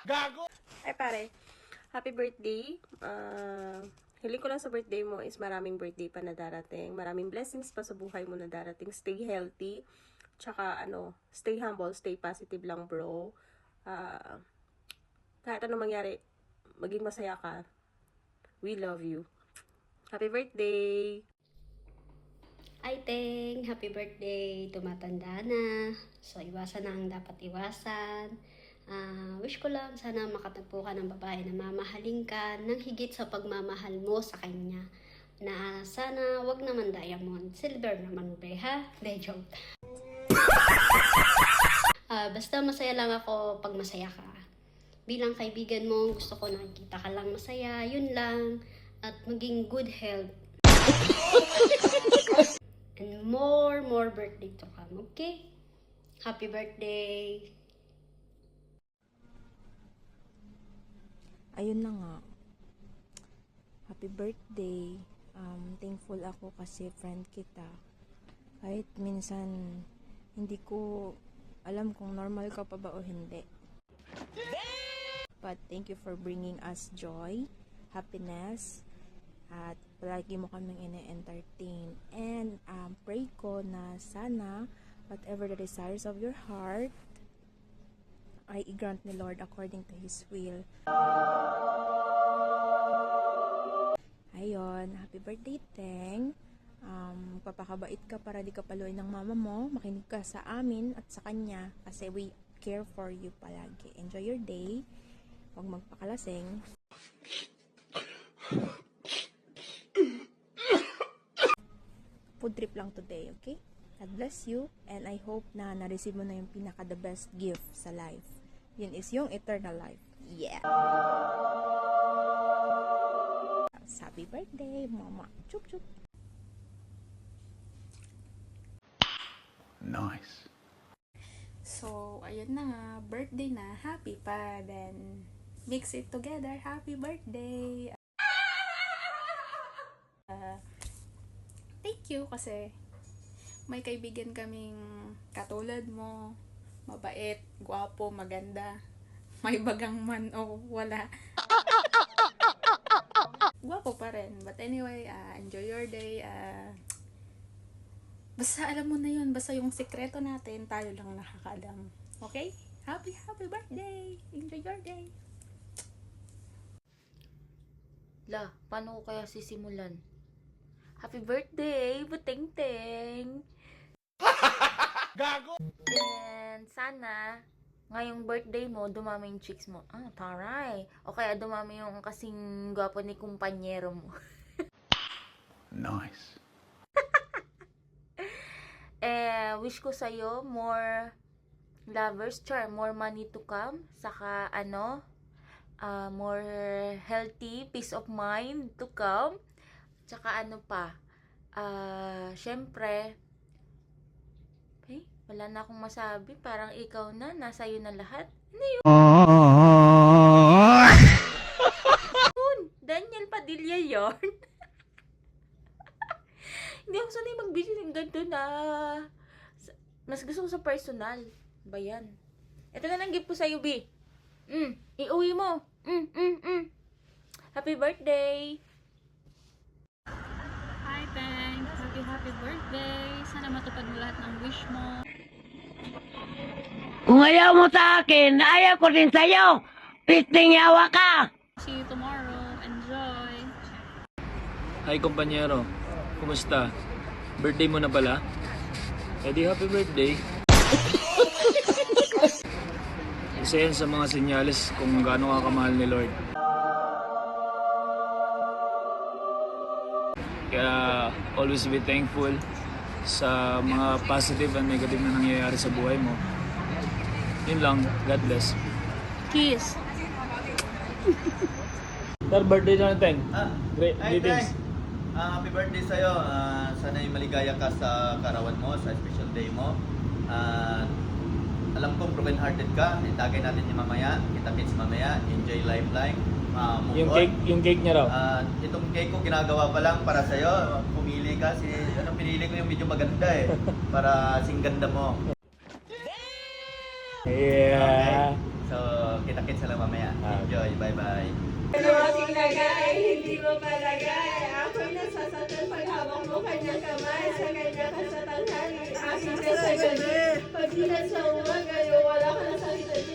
Gago! Ay pare, happy birthday. Hiling ko lang sa birthday mo is maraming birthday pa na darating. Maraming blessings pa sa buhay mo na darating. Stay healthy. Tsaka stay humble, stay positive lang bro. Kahit anong mangyari, maging masaya ka. We love you. Happy birthday! Ay, Teng! Happy birthday! Tumatanda na. So, iwasan na ang dapat iwasan. Wish ko lang sana makatagpo ka ng babae na mamahalin ka ng higit sa pagmamahal mo sa kanya. Na sana wag naman diamond, silver naman be ha? De joke. Basta masaya lang ako pag masaya ka. Bilang kaibigan mo, gusto ko nakikita ka lang masaya, yun lang. At maging good health. And more birthday to come, okay? Happy birthday! Ayun na nga. Happy birthday. Thankful ako kasi friend kita. Kahit minsan hindi ko alam kung normal ka pa ba o hindi. But thank you for bringing us joy, happiness, at palagi mo kaming ine-entertain. And pray ko na sana whatever the desires of your heart ay i-grant ni Lord according to His will. Ayun, happy birthday, Teng. Papakabait ka para di ka paluin ng mama mo. Makinig ka sa amin at sa kanya kasi we care for you palagi. Enjoy your day. Huwag magpakalasing. Food trip lang today, okay? God bless you, and I hope na na-receive mo na yung pinaka the best gift sa life. Yun is yung eternal life. Yeah! Happy birthday, mama. Chup chup. Nice. So, ayun na nga, birthday na, happy pa, then mix it together, happy birthday! Thank you kasi may kaibigan kaming katulad mo, mabait, gwapo, maganda, may bagang man o wala. Gwapo pa rin. But anyway, enjoy your day. Basta alam mo na yun. Basta yung sikreto natin, tayo lang nakakaalam. Okay? Happy birthday! Enjoy your day! La, paano ko kaya sisimulan? Happy birthday, Buteng-teng! Gago! And sana, ngayong birthday mo, dumami yung chicks mo. Taray! O kaya dumami yung kasing gwapo ni kumpanyero mo. Nice. Wish ko sa'yo more lovers, more money to come. Saka, more healthy, peace of mind to come. Tsaka syempre, wala na akong masabi. Parang ikaw na, nasa iyo na lahat. Ano yun? Daniel Padilla yarn. Hindi ako sanay magbili ng ganito na. Mas gusto ko sa personal. Ba yan? Ito na lang gift ko sa'yo, B. Iuwi mo. Happy birthday! Hi, Teng! Happy birthday! Sana matupad mo lahat ng wish mo. Kung ayaw mo sa akin, ayaw ko din sa'yo. Pisting yawa ka! See you tomorrow. Enjoy! Hi, kumpanyero. Kumusta? Birthday mo na pala? Edi happy birthday. Isa yan sa mga senyales kung gaano ka kamahal ni Lord. Kaya always be thankful sa mga positive and negative na nangyayari sa buhay mo. Yun lang. God bless. Kiss! Sir, birthday na natin. Great Hi, greetings. Teng. Happy birthday sa'yo. Sana ay maligaya ka sa karawan mo, sa special day mo. Alam kong broken hearted ka. Itagay natin yung mamaya. Kita-kits mamaya. Enjoy life lang. Yung cake niya raw. Itong cake ko ginagawa pa lang para sa'yo. Pumili ka. Pinili ko yung medyo maganda para sing ganda mo. Yeah. Okay? So, kita sakit sa lang mamaya. Enjoy. Bye-bye. Ano aking lagay, hindi mo palagay. Ako'y nasasaktan paghawak mo kanyang kamay. Sa kanya ka sa tanghali, aking nasagot. Pag di na sa umaga, wala ka na sakit at